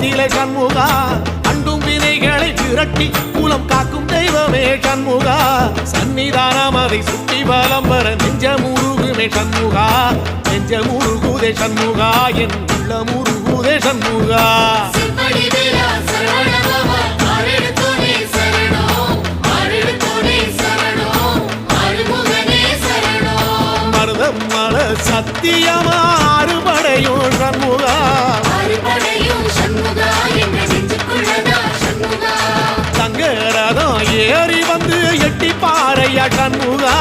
குலத்திலே சண்முகா அண்டும் வினைகளை விரட்டி குலம் காக்கும் தெய்வமே சண்முகா சன்னிதானம் அதை சுற்றி பலம் வர நெஞ்சமுருகுமே சண்முகா நெஞ்சமுருகுதே சண்முகா என் உள்ளமுருகுதே சண்முகா மருதமல சத்தியமா அறுபடையும் சண்முகா தங்கரதம் ஏறி வந்து எட்டி பாறையா சண்முகா